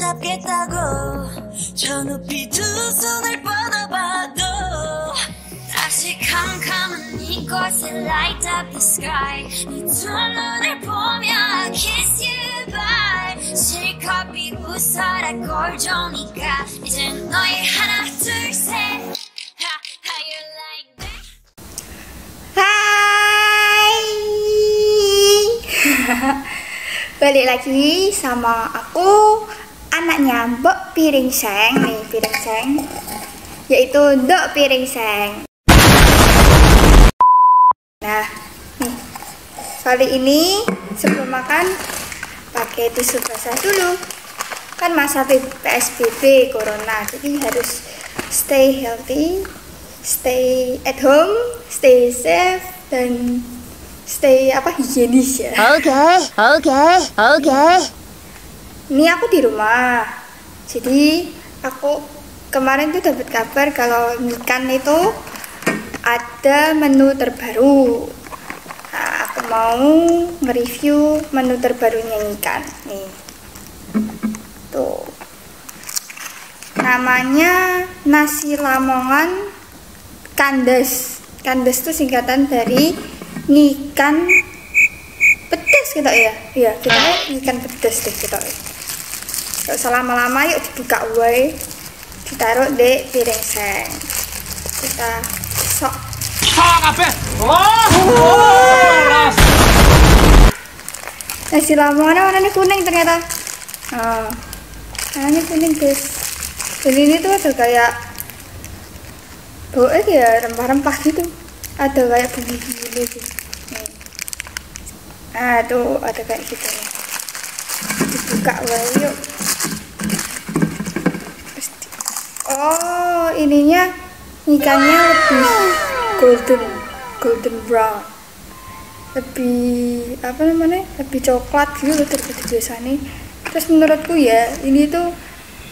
잡겠다고 저 높이 두 손을 뻗어봐도 다시 캄캄한 이곳에 light up the sky 네 두 눈을 보며 I kiss you bye 실컷 비웃어라 꼴좋으니까 이젠 너의 하나 둘셋 How you like that? Hai. Balik lagi sama aku, anaknya Mbok Piring Seng nih, Piring Seng, yaitu Ndok Piring Seng. Nah, nih kali ini sebelum makan pakai tisu basah dulu. Kan masa PSBB Corona, jadi harus stay healthy, stay at home, stay safe, dan stay higienis ya. Oke. Ini aku di rumah. Jadi aku kemarin tuh dapat kabar kalau Nikan itu ada menu terbaru. Nah, aku mau nge-review menu terbarunya Nikan. Nih. Tuh. Namanya nasi Lamongan kandas. Kandas itu singkatan dari Nikan pedas gitu ya. Iya, kita ikan pedas deh gitu. Gak usah lama-lama, yuk dibuka wae. Ditaruh di piring seng. Kita sok. Nasi Lamongan warnanya kuning ternyata. Oh, warnanya kuning guys. Dan ini tuh ada kayak baunya ya rempah-rempah gitu. Ada kayak bumbu-bumbu gitu. Nah tuh ada kayak gitu nih. Dibuka wae yuk. Oh, ininya ikannya lebih golden brown, lebih lebih coklat gitu daripada biasanya. Terus menurutku ya ini tuh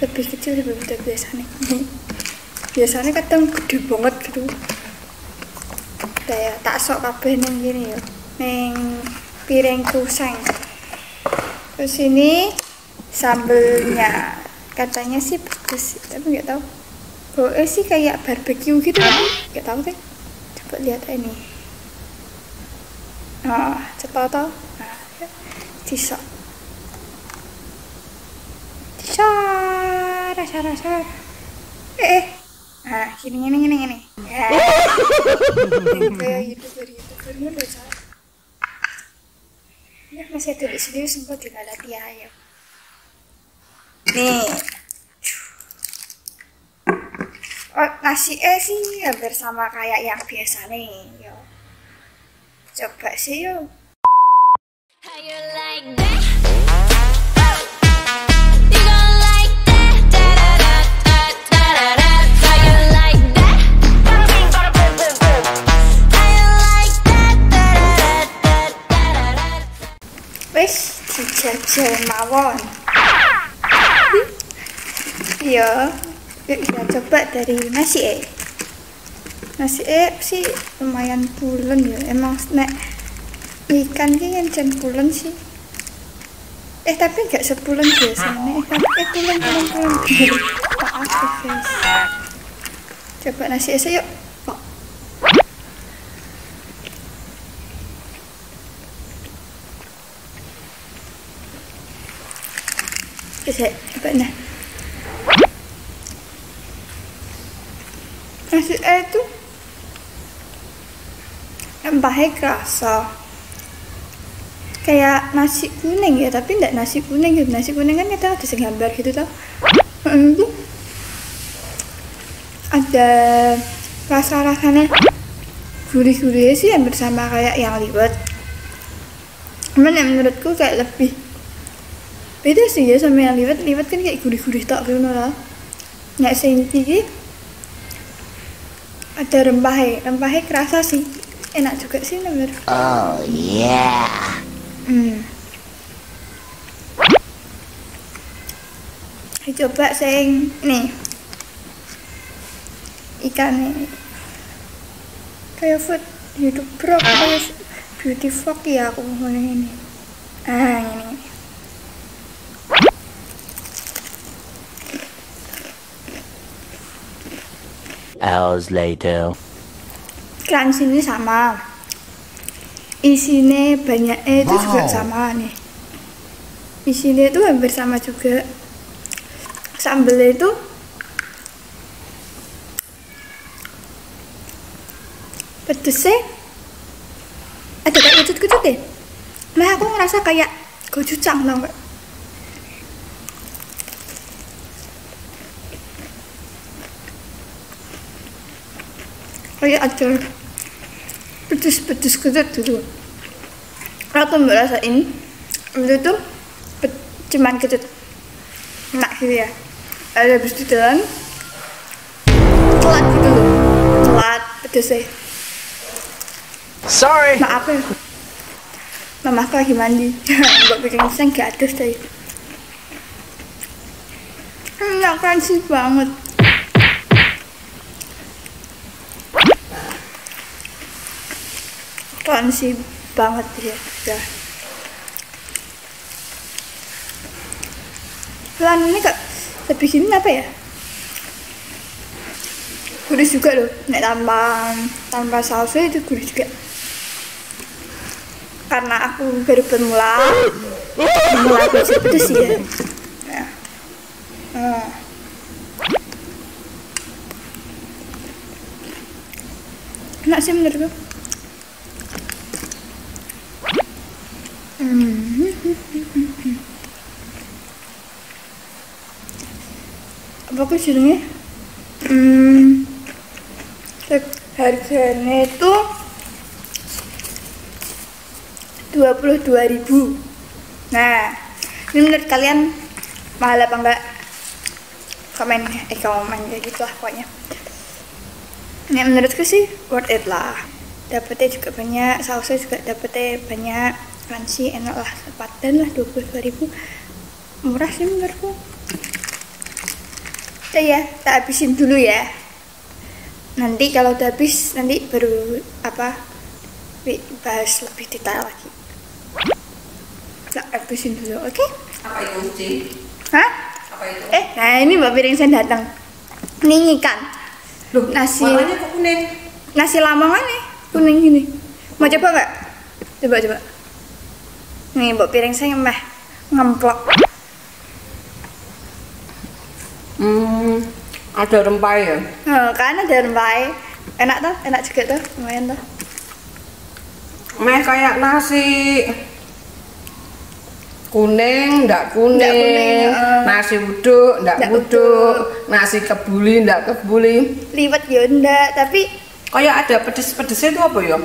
lebih kecil daripada biasanya. Biasanya kadang gede banget gitu. Kayak tak sok kabeh neng gini ya, neng piringku seng. Terus ini sambelnya katanya sih pedes, tapi nggak tahu. Baunya sih kayak barbecue gitu, nggak tahu deh. Coba lihat ini. Nah, cepat toh. Nah, disok. Rasa. Nah, gini. Ya. Kayak youtuber udah salah. Ya, masih ada di sini sempat dilalat ya. Nih. Oh, nasi sih hampir sama kayak yang biasa nih. Yo. Coba sih yuk. How you like that? Wes dijajal mawon. Iya, kita coba dari nasi Nasi sih lumayan pulen ya. Emang nek ikan ki jan pulen sih. Tapi enggak sepulen biasanya. Pulen. Maaf guys. Coba nasi yuk. Coba nah. Nasi itu rempahnya kerasa kayak nasi kuning ya, tapi enggak nasi kuning gitu. Nasi kuning kan kita ada gambar gitu toh. Itu ada rasa-rasanya gurih-gurih sih, hampir sama kayak yang liwet. Cuman yang menurutku kayak lebih beda sih ya sama yang liwet kan kayak gurih-gurih tak gitu lah. Nggak sing iki ada rempahnya kerasa sih, enak juga sih nomor. Oh yeah. Coba sing nih ikan nih kayak food YouTuber kayak beauty vlog ya aku ngomongin ini. Ini hours later. Crunchy ini sama, isinya banyak itu juga sama nih. Isinya itu hampir sama juga. Sambelnya itu pedesnya ada kayak kecut-kecut deh. Nah aku ngerasa kayak gochujang tau gak? Kayak ada pedes-pedes kecut gitu. Aku merasain itu tuh cuman kecut enak gitu ya. Ada habis di dalam telat gitu loh, telat pedesnya. Sorry. Maaf ya, mamaku lagi mandi. Mbak bikin pisang gak ada tadi. Enak, crunchy banget. Crunchy banget ya. Pelan ini kak, lebih gini apa ya? Gurih juga loh, nek tanpa sausnya itu gurih juga. Karena aku baru bermula belajar pedes sih ya. Enak sih menurutku. Apa aku jenenge? Harganya itu 22.000. Nah, ini menurut kalian mahal apa enggak? Komen kayak gitu lah pokoknya. Ini menurutku sih worth it lah. Dapetnya juga banyak, sausnya juga dapetnya banyak, crunchy, enak lah, sepadan lah 22.000. Murah sih menurutku. Ya, tak habisin dulu ya. Nanti kalau udah habis nanti baru bahas lebih detail lagi. Tak habisin dulu, oke? Apa itu Uci? Hah? Apa itu? Nah ini Mbak Piring saya datang. Ini ikan. Loh, nasi. warnanya kok kuning? Nasi Lamongan nih, kuning gini. Mau coba nggak? Coba. Nih Mbak Piring saya ngemplok. Ada rempah ya? Kan ada rempah. Enak tuh, enak juga tuh, lumayan tuh. Meh kayak nasi kuning, ndak kuning, nasi uduk, ndak uduk, nasi kebuli, ndak kebuli. Liwet ya enggak, tapi Kayak ada pedes-pedesnya itu apa ya?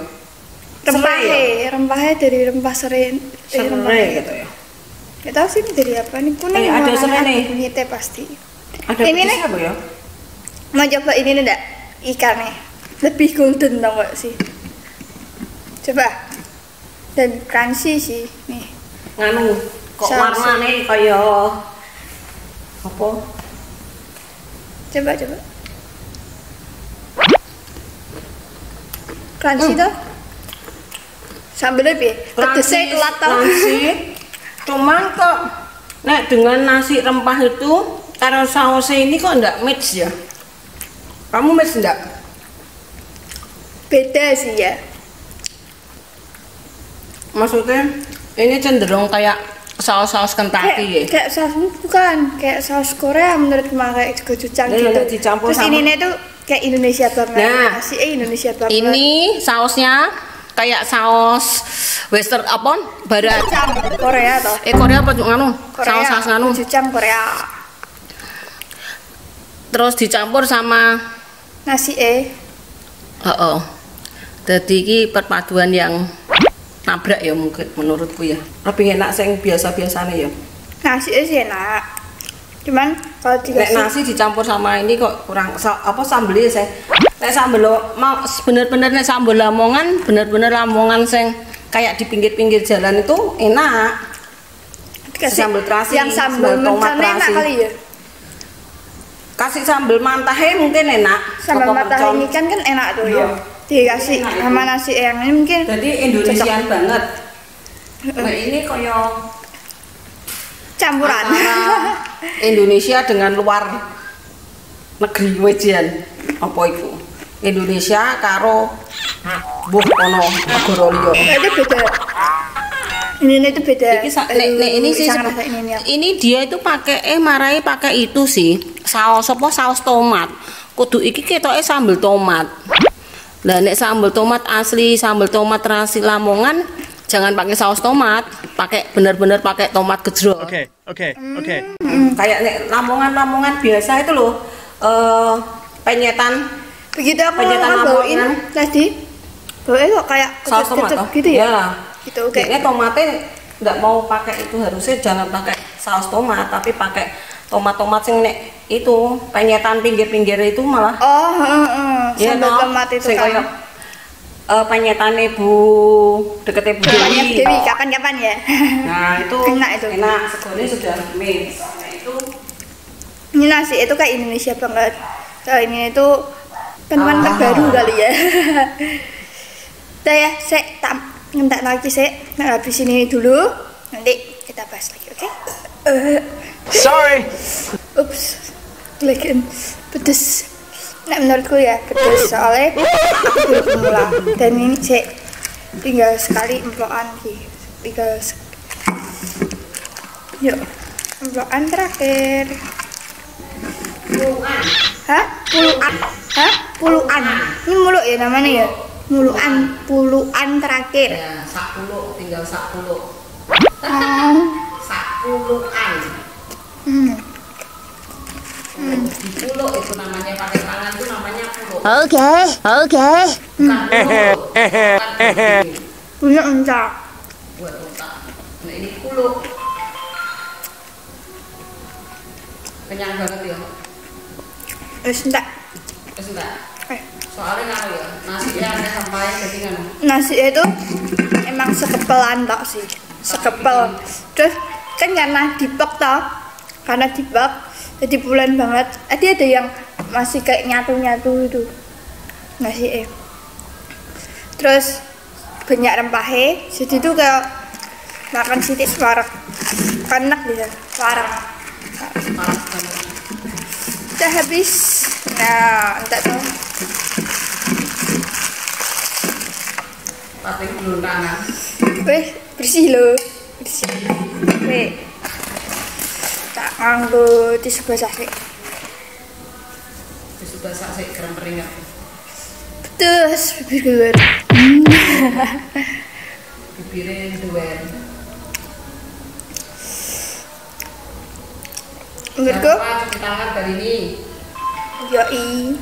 rempahnya dari rempah serai gitu ya? Gak tau sih ini dari apa nih, kuning ada warnanya serai nih. bunyi teh pasti. Ada Ini pedesnya nih. apa ya? Mau coba ini nih enggak? Ikannya lebih golden tau gak sih? Coba. Dan crunchy sih nih. Nganu, kok Saus. warnanya kayak apa? Coba. Crunchy tuh. Sambelnya piye? Pedesnya telat tau. Crunchy. Cuman kok nek dengan nasi rempah itu taruh sausnya ini kok enggak mix ya? Kamu mix enggak? Beda sih ya. Maksudnya ini cenderung kayak saus-saus Kentucky ya? Kayak saus bukan, kayak saus Korea menurut Mak, kayak gochujang Iya, gitu. dicampur Terus sama- ini tuh kayak Indonesia banget. Nah, Nasi Indonesia banget. Ini sausnya kayak saus western apa? Barat. Gochujang Korea toh. Korea apa nganu? Korea. Saus nganu. Gochujang Korea. Terus dicampur sama Nasi Jadi ini perpaduan yang nabrak ya mungkin menurutku ya. Lebih enak sing biasa-biasanya ya. nasi sih enak. Cuman kalau Nek dikasih nasi dicampur sama ini kok kurang sambelnya saya. Nek sambel mau bener-bener nek sambel Lamongan, bener-bener Lamongan sing kayak di pinggir-pinggir jalan itu enak. dikasih sambal terasi, yang sambal sambal tomat mercon enak terasi. kali ya. Kasih sambel mantahe mungkin enak. Sambal Apa mata mercon. ini kan enak tuh Iya. ya. Dikasih Enak sama itu. nasi yang ini mungkin. Jadi Indonesian banget. Nah, ini koyo Campuran. antara Indonesia dengan luar negeri wajian apa iku? Indonesia karo mbuh kono negara liya. Itu beda. Ini itu beda. Ini sih ini dia itu pakai marai pakai itu sih saus apa saus tomat. Kudu iki ketoke sambel tomat. Lah nek sambel tomat asli sambel tomat rasi Lamongan jangan pakai saus tomat, pakai bener-bener pakai tomat gejrot. Oke. Kayak nek Lamongan biasa itu loh penyetan. Begitu aku Penyetan bawain Lamongan. tadi. Bawain kok kayak Saus tomat kecut toh? gitu ya. Ya. Gitu oke. Kayaknya tomatnya nggak mau pakai itu, harusnya jangan pakai saus tomat tapi pakai tomat sing nek itu penyetan pinggir-pinggir itu malah Oh, ya sambal no, tomat itu sing kan. kayak penyetan ibu deketnya Bu Bapaknya Dewi. Dewi kapan-kapan ya. Nah itu Enak itu. enak segone sudah mix. Nah, itu Ini nasi itu kayak Indonesia banget. Kalau ini itu penemuan terbaru kali ya. Udah ya, saya tak ngentak lagi saya. Nah, habis ini dulu, nanti kita bahas lagi, oke? Sorry. Ups, lagi pedes. Nah, menurutku ya pedes soalnya aku belum pemula. Dan ini saya tinggal sekali emplokan sih. Yuk, emplokan terakhir. puluhan. Hah? Puluhan. Ini mulu ya namanya ya? Puluhan terakhir. Ya, 10 tinggal 10. Oh. 10-an. Di pulau itu namanya pakai tangan itu namanya pulau. Oke. Bukan pulau. Punya entah. Buat otak. Nah ini pulau. Kenyang banget ya. Entah. Terus enggak? Soalnya ngaruh ya. Nasinya ada sampai jadi kan. Nasi itu emang sekepelan tok sih. Sekepel. Terus kan karena dipek toh. Karena dipek jadi bulan banget. Ada yang masih kayak nyatu-nyatu itu. Nasi Terus banyak rempahnya. Jadi itu kayak makan sitik wareg. Enak dia, wareg. Panas banget. Udah habis. Nah, enggak tahu. Tapi belum tangan. Weh, bersih loh. Bersih. Weh. Tak nganggo tisu basah sih. Tisu basah sih kerem keringat. Terus bibir keluar. Bibirnya duel. Menurutku, cuci tangan dari ini. yoi.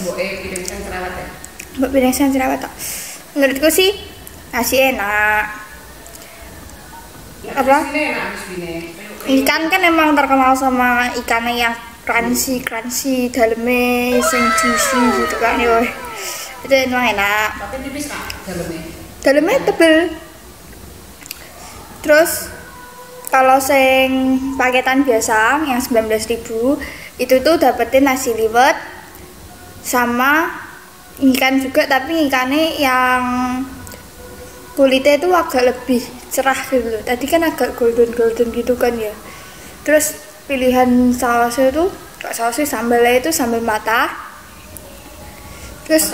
Mbok piring sing cerewet ya. Mbak piring saya jerawat tak. Menurutku sih nasi enak. Apa? Ini enak sini. Ikan kan emang terkenal sama ikannya yang crunchy dalamnya sing juicy gitu kan yo. Itu emang enak. Tapi tipis Kak dalamnya. Dalamnya tebel. Terus kalau sing paketan biasa yang 19.000 itu tuh dapetin nasi liwet sama ikan juga, tapi ikannya yang kulitnya itu agak lebih cerah gitu loh. Tadi kan agak golden gitu kan ya. Terus pilihan sausnya tuh sausnya sambalnya itu sambal mata. Terus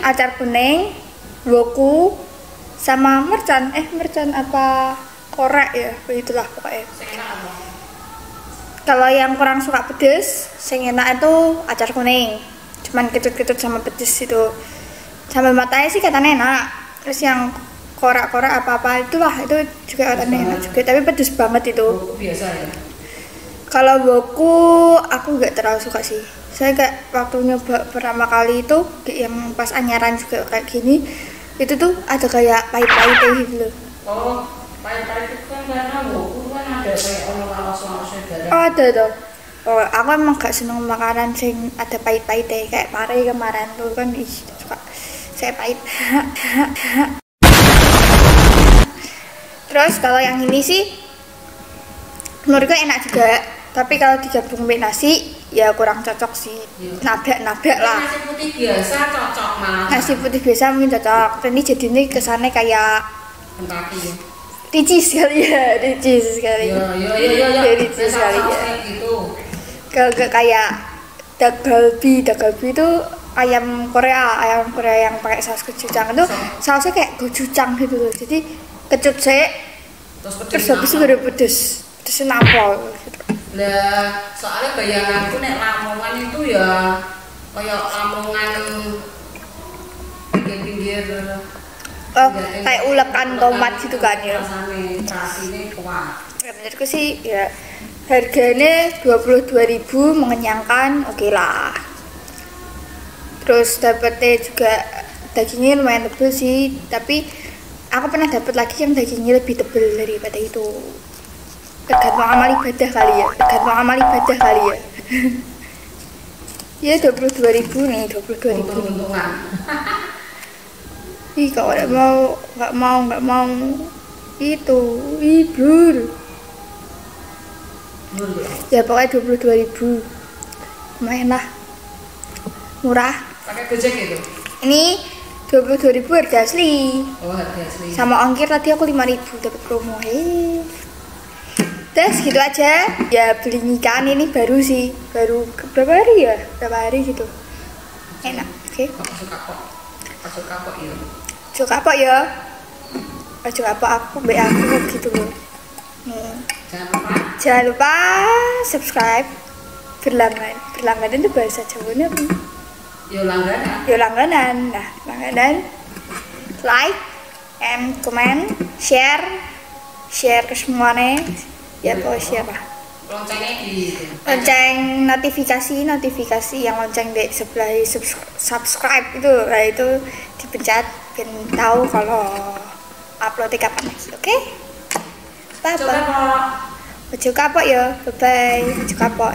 acar kuning, woku sama mercan apa korek ya, begitulah pokoknya. Kalau yang kurang suka pedes, yang enak itu acar kuning. Cuman ketut-ketut sama pedes itu. Sambal matanya sih katanya enak. Terus yang korak-korak apa-apa itulah itu juga katanya enak juga, tapi pedes banget itu. Biasa ya. Kalau woku aku nggak terlalu suka sih. Saya kayak waktu nyoba pertama kali itu yang pas anyaran juga kayak gini, itu tuh ada kayak pahit-pahitnya gitu loh. Oh, pahit-pahit itu kan karena woku kan ada kayak lawas-lawasnya darah. Oh ada tuh. Oh aku emang gak seneng makanan sing ada pahit-pahitnya kayak pare kemarin tuh kan suka saya pahit. Terus kalau yang ini sih menurutku enak juga, tapi kalau digabung dengan nasi ya kurang cocok sih. Nabrak lah. Nasi putih biasa cocok malah. Nasi putih biasa mungkin cocok. Ini jadi ini kesannya kayak Kaki ya. ricis sekali ya, ricis sekali. Iya. Ricis sekali ya. Gitu. Gak kayak Dagalbi itu ayam Korea yang pakai saus gochujang itu sausnya kayak gochujang gitu loh. Jadi kecut sih terus habis itu baru pedes nampol gitu. Lah soalnya bayanganku nek Lamongan itu ya kayak Lamongan pinggir kayak ulekan tomat gitu kan ya. Rasanya kuat. Ya menurutku sih ya harganya 22.000 mengenyangkan, oke lah. Terus dapetnya juga dagingnya lumayan tebel sih, tapi aku pernah dapat lagi yang dagingnya lebih tebel daripada itu. Tergantung amal ibadah kali ya. Ya 22.000 nih, 22.000. Untung-untungan. Ih, kalau nggak mau itu, blur. Ya pokoknya 22.000. Lumayan lah. Murah. Pakai Gojek itu? Ini 22.000 harga asli. Oh, harga asli. Sama ongkir tadi aku 5.000 dapat promo. Terus gitu aja. Ya beli ikan ini baru berapa hari ya? Berapa hari gitu. Enak, oke. Masuk kapok ya. Masuk kapok aku gitu loh. Nih. Jangan lupa subscribe. Berlangganan itu bahasa Jawanya apa? Yo langganan. Nah, langganan. Like and comment, share ke semuanya. Ya pokoknya siapa? Loncengnya di lonceng notifikasi yang lonceng di sebelah subscribe itu, nah itu dipencet biar tahu kalau uploadnya kapan lagi. Oke? Bye. Ojo kapok ya. Bye bye. Ojo kapok.